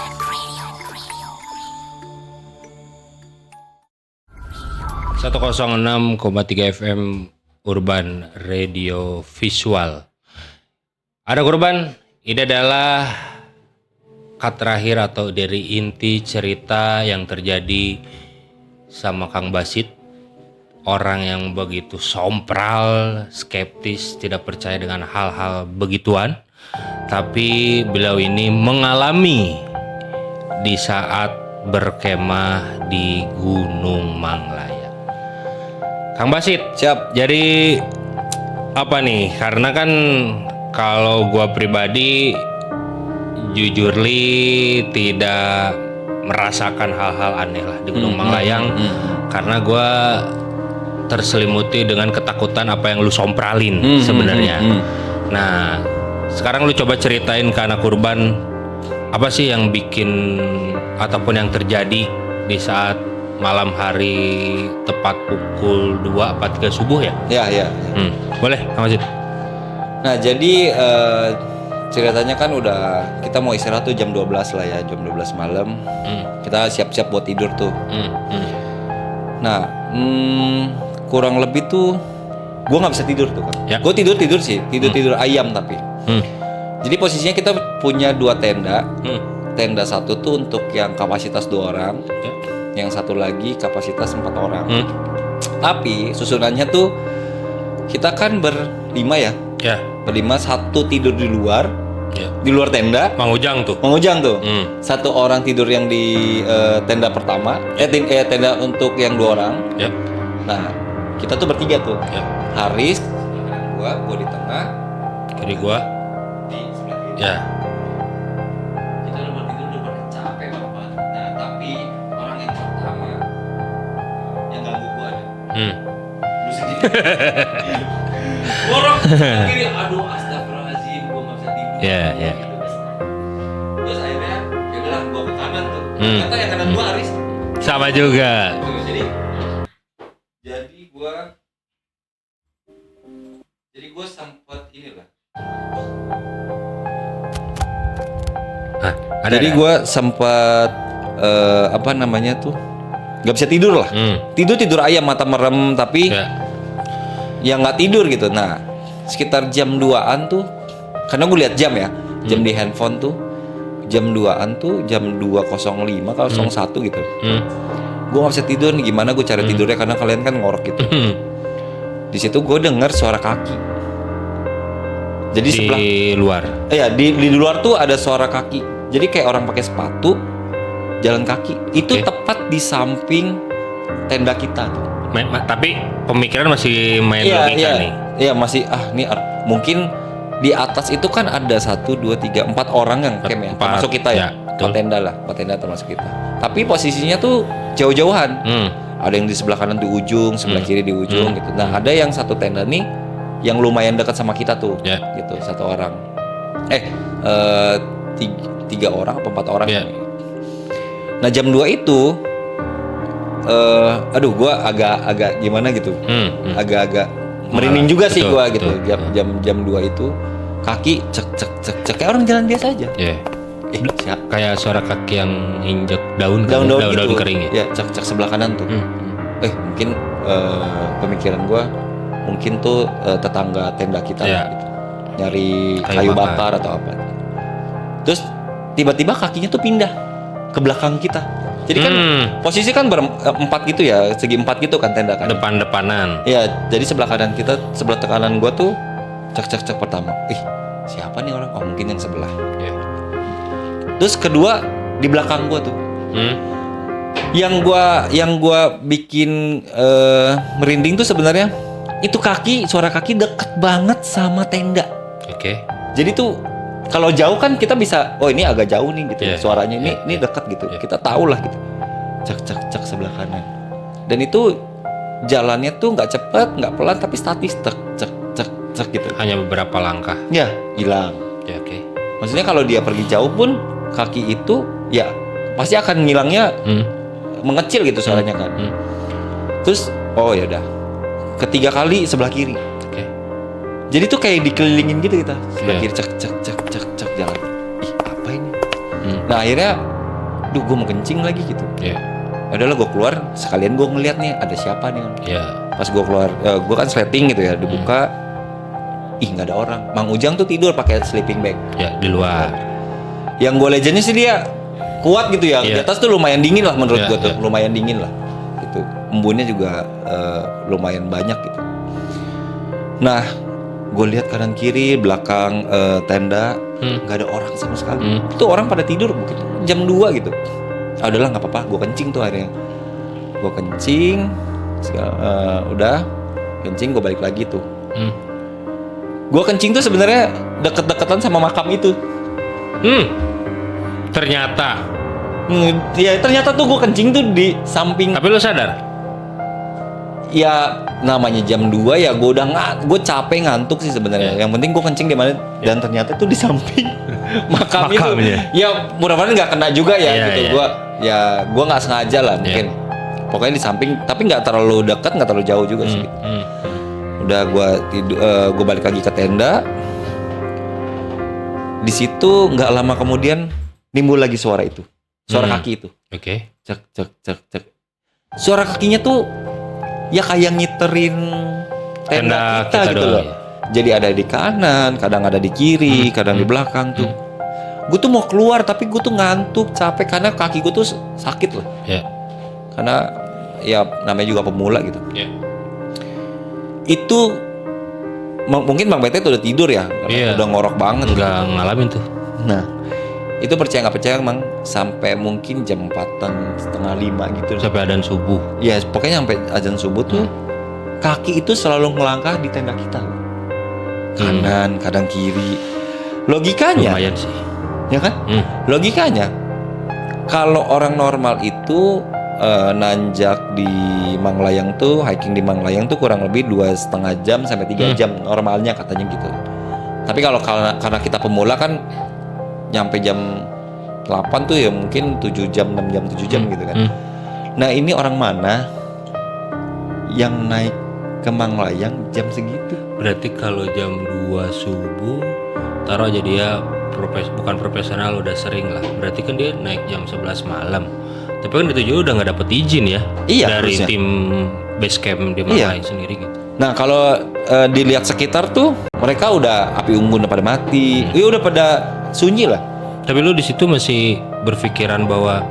106,3 FM Urban Radio Visual. Ada korban, ini adalah cut terakhir atau dari inti cerita yang terjadi sama Kang Basit. Orang yang begitu sompral, skeptis, tidak percaya dengan hal-hal begituan. Tapi beliau ini mengalami di saat berkemah di Gunung Manglayang. Kang Basit, Siap. jadi apa nih? Karena kan kalau gua pribadi jujur tidak merasakan hal-hal aneh lah di Gunung Manglayang karena gua terselimuti dengan ketakutan apa yang lu sompralin sebenarnya. Nah, sekarang lu coba ceritain ke anak urban apa sih yang bikin ataupun yang terjadi di saat malam hari tepat pukul 2 apa 3 subuh ya? Ya. Boleh, Kang Majid. Nah, jadi ceritanya kan udah kita mau istirahat tuh jam 12 lah ya, jam 12 malam. Kita siap-siap buat tidur tuh. Nah, kurang lebih tuh gue nggak bisa tidur tuh kan. Ya. Gue tidur sih, tidur ayam tapi. Jadi posisinya kita punya 2 tenda. Tenda satu tuh untuk yang kapasitas 2 orang, yang satu lagi kapasitas 4 orang. Tapi susunannya tuh kita kan berlima ya. Ya. Berlima, satu tidur di luar tenda. Mang Ujang tuh. Satu orang tidur yang di tenda pertama, tenda untuk yang 2 orang. Ya. Nah, kita tuh bertiga tuh. Ya. Haris, gua di tengah, Kiri gua. di sebelah kiri. Ya. Kita udah tidur udah capek banget. Nah, tapi orang yang pertama yang ganggu gua ada. Lu sendiri. Borok kiri, aduh astagfirullahaladzim, gua nggak bisa tidur. Ya. Gitu, guys. Terus akhirnya ya udahlah gua ke kanan tuh. Ternyata yang kanan gua Haris. Sama juga. Tuh, jadi gua sempet inilah. Jadi gue sempat apa namanya tuh nggak bisa tidur lah. Tidur ayam, mata merem tapi ya nggak tidur gitu. Nah sekitar jam 2-an tuh, karena gue lihat jam ya, jam di handphone tuh jam 2-an tuh, jam 2.05 kalau 01 gitu. Gue nggak bisa tidur nih, gimana gue cari tidurnya karena kalian kan ngorok gitu. Di situ gue dengar suara kaki. Jadi di sebelah luar. Iya, di luar tuh ada suara kaki. Jadi kayak orang pakai sepatu jalan kaki. Itu tepat di samping tenda kita tuh. Tapi pemikiran masih main logika nih. Iya, masih mungkin di atas itu kan ada 1 2 3 4 orang yang camp ya. Termasuk kita ya. 4 tenda lah, 4 tenda termasuk kita. Tapi posisinya tuh jauh-jauhan. Ada yang di sebelah kanan di ujung, sebelah kiri di ujung gitu. Nah, ada yang satu tenda nih yang lumayan dekat sama kita tuh, gitu, 1 orang. 3 orang atau 4 orang. Nah jam 2 itu, aduh, gue agak gimana gitu, agak merinding juga sih gue gitu. Jam 2 itu kaki cek kayak orang jalan biasa aja. Kayak suara kaki yang injek daun gitu. kering ya. Cek sebelah kanan tuh. Mungkin pemikiran gue mungkin tuh tetangga tenda kita gitu. Nyari kayu bakar atau apa. Terus tiba-tiba kakinya tuh pindah ke belakang kita. Jadi kan posisi kan berempat gitu ya, segi 4 gitu kan tenda kan. Depan-depanan. Iya, jadi sebelah kanan kita, sebelah kanan gua tuh cek pertama. Siapa nih orang? Oh, mungkin yang sebelah. Terus kedua di belakang gua tuh. Yang gua bikin merinding tuh sebenarnya itu suara kaki deket banget sama tenda. Jadi tuh kalau jauh kan kita bisa, oh ini agak jauh nih gitu, suaranya ini dekat gitu. Kita tahu lah gitu. Cek sebelah kanan. Dan itu jalannya tuh nggak cepat, nggak pelan, tapi statis, cek gitu. Hanya beberapa langkah. Ya, hilang. Maksudnya kalau dia pergi jauh pun kaki itu ya pasti akan ngilangnya, mengecil gitu suaranya kan. Terus oh ya udah. Ketiga kali sebelah kiri. Jadi tuh kayak dikelilingin gitu kita. Sebelah kiri cek jalan. Apa ini? Nah akhirnya, gue mau kencing lagi gitu. Adalah gue keluar sekalian gue ngeliat nih ada siapa nih. Pas gue keluar, gue kan sleeping gitu ya, dibuka. Nggak ada orang. Mang Ujang tuh tidur pakai sleeping bag. Di luar. Yang gue legendnya sih dia kuat gitu ya. Di atas tuh lumayan dingin lah menurut gue tuh, lumayan dingin lah. Gitu. Embunnya juga lumayan banyak gitu. Nah, gue lihat kanan kiri belakang tenda nggak ada orang sama sekali. Itu orang pada tidur mungkin jam 2 gitu. Udahlah nggak apa-apa, gue kencing tuh akhirnya. Gue kencing, udah kencing gue balik lagi tuh. Gue kencing tuh sebenarnya deket-deketan sama makam itu. Ternyata. Ya ternyata tuh gue kencing tuh di samping. Tapi lu sadar? Ya namanya jam 2 ya, gue capek ngantuk sih sebenarnya. Yang penting gue kencing di mana, dan ternyata tuh di samping makam itu. Ya mudah-mudahan nggak kena juga ya gitu. Gue nggak sengaja lah mungkin. pokoknya di samping, tapi nggak terlalu dekat, nggak terlalu jauh juga sih. Udah gue balik lagi ke tenda. Di situ nggak lama kemudian nimbul lagi suara itu, suara kaki itu. Oke. Cek cek cek cek. Suara kakinya tuh ya kayak ngiterin tenda kita gitu loh. Ya. Jadi ada di kanan, kadang ada di kiri, kadang di belakang tuh. Gue tuh mau keluar tapi gue tuh ngantuk, capek karena kaki gue tuh sakit loh. Ya. Karena ya namanya juga pemula gitu. Ya. Itu mungkin Bang Bete tuh udah tidur ya, Iya. udah ngorok banget. Nggak ngalamin tuh. Nah, itu percaya nggak percaya emang sampai mungkin jam 4-an, setengah 5 gitu. Sampai adzan subuh. Ya pokoknya sampai azan subuh tuh kaki itu selalu ngelangkah di tenda kita. Kanan, kadang kiri. Logikanya, Lumayan sih. ya kan? Logikanya, kalau orang normal itu nanjak di Manglayang tuh, hiking di Manglayang tuh kurang lebih 2,5 jam sampai 3 jam normalnya katanya gitu. Tapi kalau karena kita pemula kan nyampe jam 8 tuh ya mungkin 7 jam, 6 jam, 7 jam gitu kan. Nah ini orang mana yang naik ke Manglayang jam segitu? Berarti kalau jam 2 subuh, taruh aja dia bukan profesional, udah sering lah. Berarti kan dia naik jam 11 malam. Tapi kan itu juga udah nggak dapet izin ya, Iya, dari harusnya. tim base camp di Manglayang sendiri gitu. Nah kalau dilihat sekitar tuh mereka udah api unggun udah pada mati, ya udah pada sunyi lah. Tapi lu di situ masih berpikiran bahwa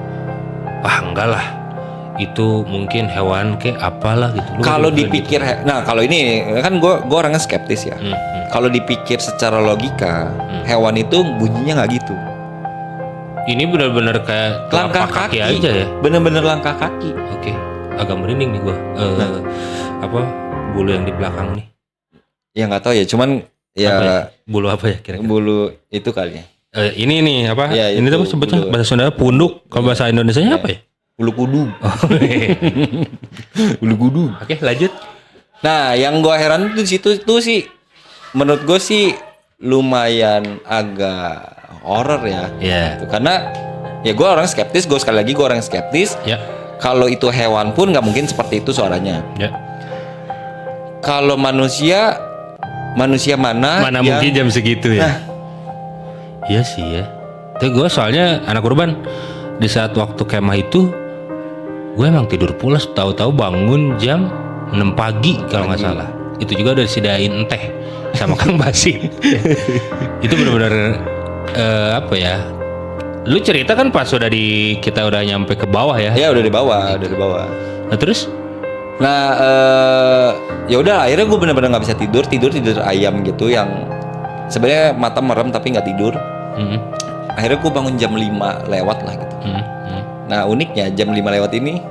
enggak lah, itu mungkin hewan kayak apalah gitu. Lu Kalau berpikiran dipikir, nah kalau ini kan gue orangnya skeptis ya. Kalau dipikir secara logika, hewan itu bunyinya nggak gitu. Ini benar-benar kayak Langkah telapak kaki aja ya. bener-bener langkah kaki. Oke, agak merinding nih gua. Apa bulu yang di belakang nih? Ya nggak tahu ya, cuman ya, Apa ya? Bulu apa ya kira-kira? bulu itu kali ya. Ini nih apa? Ya, ini itu tuh sebutnya bulu. bahasa Sunda punduk. Kalau bahasa Indonesianya apa ya? Bulu kudu. Bulu kudu. Oke, lanjut. Nah, yang gue heran tuh di situ tuh sih, menurut gue sih lumayan agak horor ya. Ya. Gitu. Karena ya gue orang skeptis, gue sekali lagi gue orang skeptis. Ya. Kalau itu hewan pun nggak mungkin seperti itu suaranya. Ya. Kalau manusia mana Mana yang mungkin jam segitu ya? Nah. Iya sih ya. Tapi gue soalnya anak urban, di saat waktu kemah itu gue emang tidur pulas, tahu-tahu bangun jam 6 pagi kalau nggak salah. Itu juga udah disediain teh sama Kang Basim. Itu benar-benar apa ya? Lu cerita kan pas kita udah nyampe ke bawah ya? Ya udah dibawa. Nah terus? Nah, ya udah akhirnya gue bener-bener nggak bisa tidur ayam gitu yang sebenarnya mata merem tapi nggak tidur. Akhirnya gue bangun jam 5 lewat lah gitu. Nah uniknya jam 5 lewat ini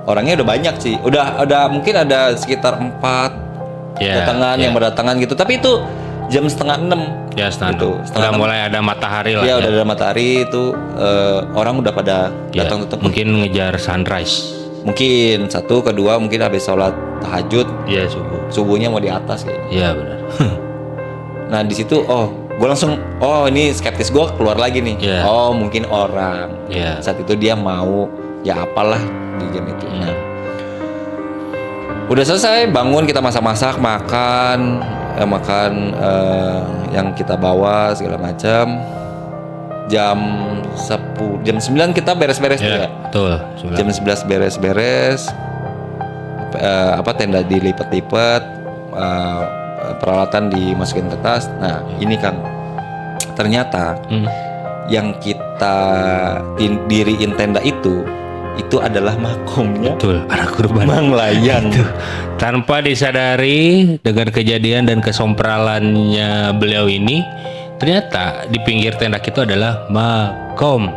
orangnya udah banyak sih. Udah mungkin ada sekitar 4 yang berdatangan gitu. Tapi itu jam 5:30. Ya setengah Gitu, enam. setengah Udah enam. mulai ada matahari lah. Ya udah ada matahari itu orang udah pada Ya, datang tetap. mungkin ngejar sunrise. Mungkin satu, kedua mungkin habis sholat tahajud Iya subuh. subuhnya mau di atas kayaknya. Iya benar. Nah di situ gue langsung ini skeptis gue keluar lagi nih. Iya. Oh mungkin orang. Iya. Saat itu dia mau ya apalah di jam itu. Nah udah selesai bangun kita masak-masak makan yang kita bawa segala macam. Jam 9 kita beres-beres tuh Iya, ya. betul. Jam 11 beres-beres. Tenda dilipat-lipat, peralatan dimasukin ke tas. Nah, ini Kang. Ternyata yang kita diriin tenda itu adalah makomnya Betul, anak kurban. Manglayang. Tanpa disadari dengan kejadian dan kesompralannya beliau ini, ternyata di pinggir tenda itu adalah makom.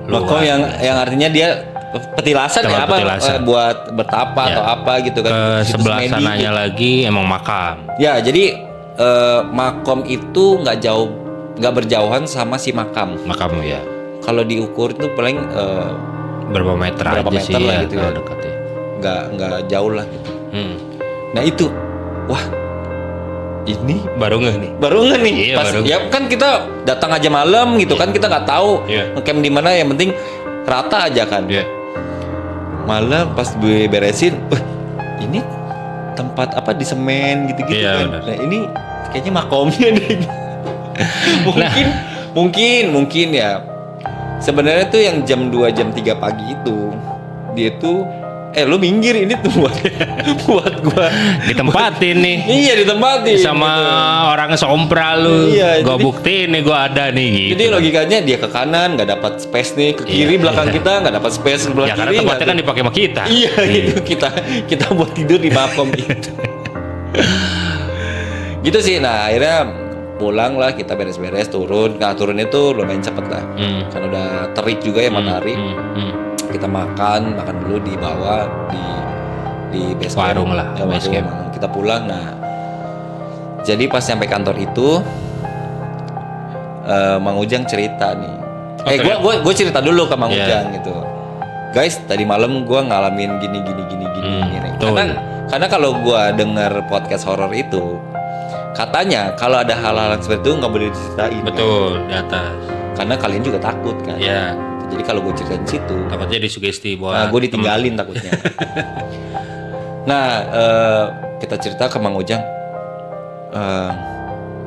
Makom yang artinya dia petilasan Tempat ya apa petilasan. buat bertapa Ya. atau apa gitu kan. Ke Situs sebelah semedi sananya gitu. lagi emang makam. Ya, jadi makom itu nggak berjauhan sama si makam. Makam ya. Kalau diukur itu paling Berapa meter Berapa aja meter sih lah ya, gitu ya. kalau dekat ya. nggak jauh lah gitu. Nah itu, wah ini Baru nggak nih? baru nggak nih? Iya, Pas baru. ya kan kita datang aja malam gitu kan, kita nggak tahu Iya. ngecamp di mana, yang penting rata aja kan. Iya. Malah pas gue beresin, ini tempat apa di semen gitu-gitu Iya, kan. benar. Nah ini kayaknya makomnya deh. mungkin ya. Sebenarnya tuh yang jam 2 jam 3 pagi itu dia tuh lu minggir ini tuh buat gua Ditempatin nih. Iya ditempatin Sama gitu. orang sompral lu. Iya, Gua jadi- buktiin nih gua ada nih gitu. Jadi logikanya dia ke kanan nggak dapat space nih, ke kiri Iya. belakang kita nggak dapat space sebelah Ya kiri. karena tempatnya nggak kan dipakai sama kita. Iya gitu kita buat tidur di makom gitu. Gitu sih. Nah akhirnya pulang lah, kita beres-beres turun. Nah turun itu lumayan cepet lah. Kan udah terik juga ya matahari. Kita makan dulu di bawah di base camp. Warung lah, Ya, base warung. camp. Kita pulang. Nah jadi pas sampai kantor itu Mang Ujang cerita nih. Gue cerita dulu ke Mang Iya. Ujang gitu. Guys, tadi malam gue ngalamin gini. betul. Karena kalau gue dengar podcast horor itu, katanya kalau ada hal-hal seperti itu nggak boleh diceritain. Betul, di atas. Kan? Karena kalian juga takut kan. Ya, Jadi kalau gue ceritain di situ, takutnya disugesti nah, bahwa gue ditinggalin takutnya. Nah, kita cerita ke Mang Ujang.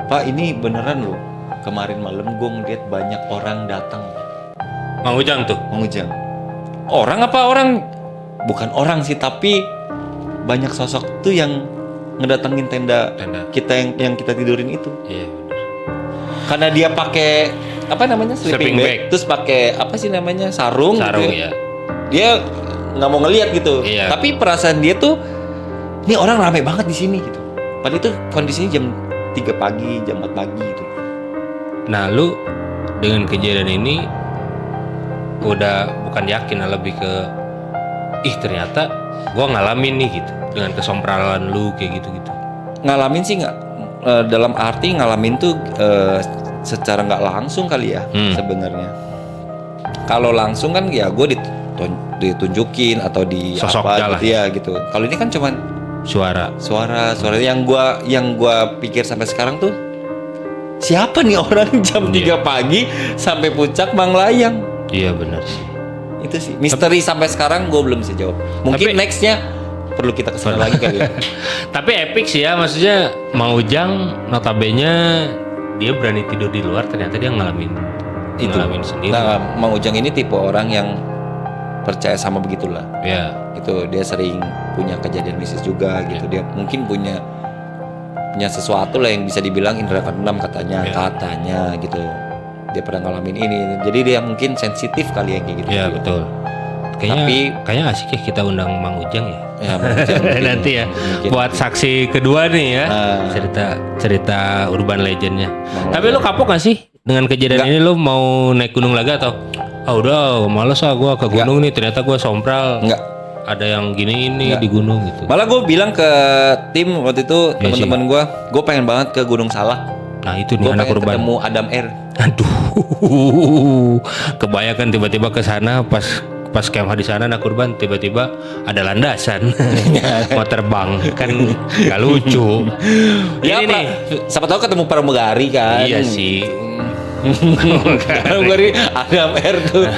Pak, ini beneran loh. Kemarin malam gue ngeliat banyak orang datang. Mang Ujang tuh. Mang Ujang. Orang apa orang? Bukan orang sih, tapi banyak sosok tuh yang ngedatengin tenda kita yang kita tidurin itu. Iya, benar. Karena dia pakai apa namanya sleeping bag, terus pakai apa sih namanya sarung Sarung gitu ya. Dia nggak mau ngelihat gitu. Iya. Tapi perasaan dia tuh, ini orang ramai banget di sini gitu. Padahal itu kondisinya jam 3 pagi, jam 4 pagi gitu. Nah, lu dengan kejadian ini udah bukan yakin, lebih ke ternyata gua ngalamin nih gitu dengan kesompralan lu kayak gitu-gitu. Ngalamin sih nggak, dalam arti ngalamin tuh secara nggak langsung kali ya sebenarnya. Kalau langsung kan ya gue ditunjukin atau di Sosoknya apa lah. gitu ya gitu. Kalau ini kan cuman Suara. suara yang gua pikir sampai sekarang tuh, siapa nih orang jam 3 pagi sampai puncak Manglayang? Iya benar sih. Itu sih misteri sampai sekarang gue belum bisa jawab. Mungkin Tapi- nextnya perlu kita kesana lagi kali ya. Tapi epic sih ya, maksudnya Mang Ujang notabene dia berani tidur di luar, ternyata dia ngalamin sendiri. Nah, Mang Ujang ini tipe orang yang percaya sama begitulah. Ya, Itu dia sering punya kejadian mistis juga gitu. Dia mungkin punya sesuatu lah yang bisa dibilang indera keenam katanya gitu. Dia pernah ngalamin ini. Jadi dia mungkin sensitif kali ya kayak gitu. ya betul. Kayaknya asik ya kita undang Mang Ujang ya. Ya, Mang Ujang mungkin- Nanti ya mungkin. buat saksi kedua nih ya, Ah. cerita urban legendnya. Mang Tapi lu kapok gak sih dengan kejadian Nggak. ini? Lu mau naik gunung lagi atau udah males gua ke gunung nih, ternyata gua sompral. Enggak. Ada yang gini Nggak. di gunung gitu. Malah gue bilang ke tim waktu itu, Iya teman-teman gue pengen banget ke Gunung Salak. Nah itu nih Gue anak pengen urban. ketemu Adam R. Aduh, kebayangkan tiba-tiba ke sana pas kemah di sana anak urban tiba-tiba ada landasan mau terbang kan nggak lucu. Ya, Ini nih, siapa tahu ketemu pramugari kan. iya sih. Pramugari Adam R tuh.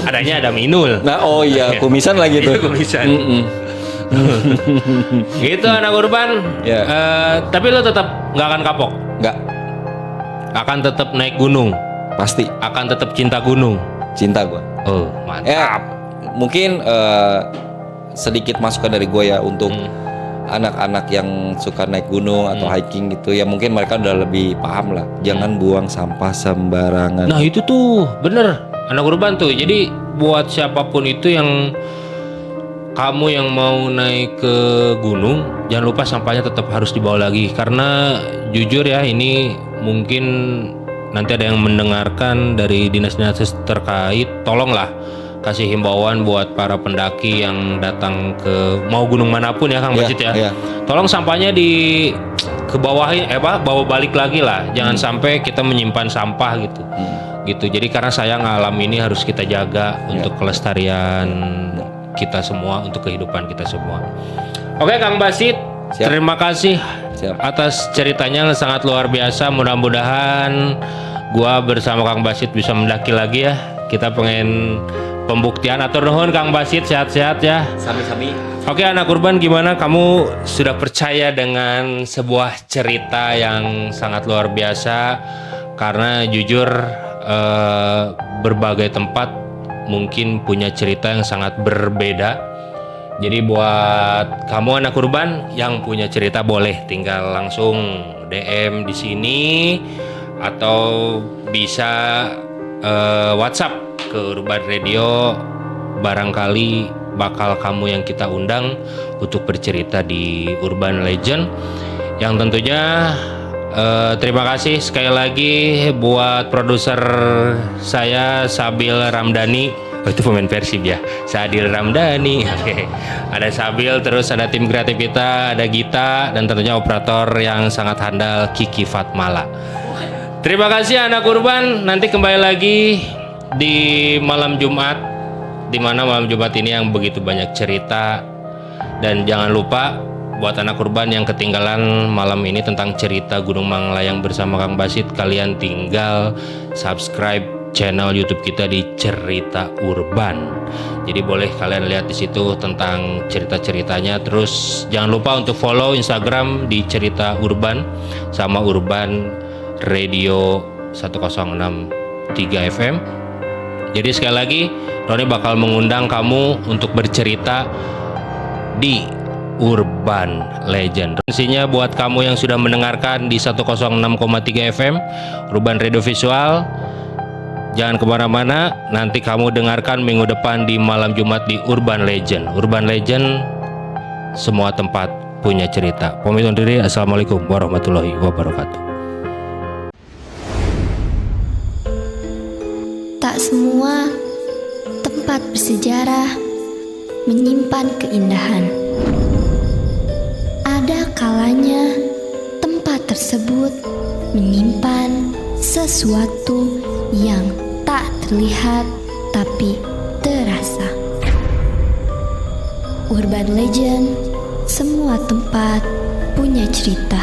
Adanya ada Minul. Nah, oh iya, kumisan lagi tuh. Itu kumisan. Mm-mm. Gitu anak urban. Ya. Tapi lo tetap nggak akan kapok, Enggak, akan tetap naik gunung, pasti akan tetap cinta gunung. cinta gue. Oh mantap. Mungkin sedikit masukan dari gue ya untuk anak-anak yang suka naik gunung atau hiking gitu ya, mungkin mereka udah lebih paham lah. Jangan buang sampah sembarangan. Nah itu tuh bener anak urban tuh. Jadi buat siapapun itu yang kamu yang mau naik ke gunung, jangan lupa sampahnya tetap harus dibawa lagi. Karena jujur ya, ini mungkin nanti ada yang mendengarkan dari dinas-dinas terkait, tolonglah kasih himbauan buat para pendaki yang datang ke mau gunung manapun ya Kang Bacit ya. Iya. Tolong sampahnya kebawahin, bawa balik lagi lah. Jangan sampai kita menyimpan sampah gitu. Gitu. Jadi karena sayang alam ini harus kita jaga untuk kelestarian kita semua, untuk kehidupan kita semua. Oke Kang Basit, Siap. terima kasih Siap. atas ceritanya yang sangat luar biasa. Mudah-mudahan gua bersama Kang Basit bisa mendaki lagi ya. Kita pengen pembuktian. Atur nuhun Kang Basit, sehat-sehat ya. Sami-sami. Oke anak Urban, gimana kamu sudah percaya dengan sebuah cerita yang sangat luar biasa? Karena jujur berbagai tempat mungkin punya cerita yang sangat berbeda. Jadi buat kamu anak Urban yang punya cerita boleh tinggal langsung DM di sini atau bisa WhatsApp ke Urban Radio. Barangkali bakal kamu yang kita undang untuk bercerita di Urban Legend. Yang tentunya terima kasih sekali lagi buat produser saya Sabil Ramdhani. Oh, itu pemain Persib ya, Sadil Ramdhani. Oke. Ada Sabil, terus ada tim kreatif kita, ada Gita, dan tentunya operator yang sangat handal Kiki Fatmala. Terima kasih anak Urban. Nanti kembali lagi di malam Jumat, di mana malam Jumat ini yang begitu banyak cerita. Dan jangan lupa buat anak Urban yang ketinggalan malam ini tentang cerita Gunung Manglayang bersama Kang Basit, kalian tinggal subscribe channel YouTube kita di Cerita Urban. Jadi boleh kalian lihat di situ tentang cerita-ceritanya. Terus jangan lupa untuk follow Instagram di Cerita Urban sama Urban Radio 1063 FM. Jadi sekali lagi Roni bakal mengundang kamu untuk bercerita di Urban Legend. Isinya buat kamu yang sudah mendengarkan di 106,3 FM Urban Radio Visual. Jangan kemana-mana, nanti kamu dengarkan minggu depan di malam Jumat di Urban Legend. Urban Legend, semua tempat punya cerita. Pamit undur diri, assalamualaikum warahmatullahi wabarakatuh. Tak semua tempat bersejarah menyimpan keindahan. Ada kalanya tempat tersebut menyimpan sesuatu yang tak terlihat tapi terasa. Urban Legend, semua tempat punya cerita.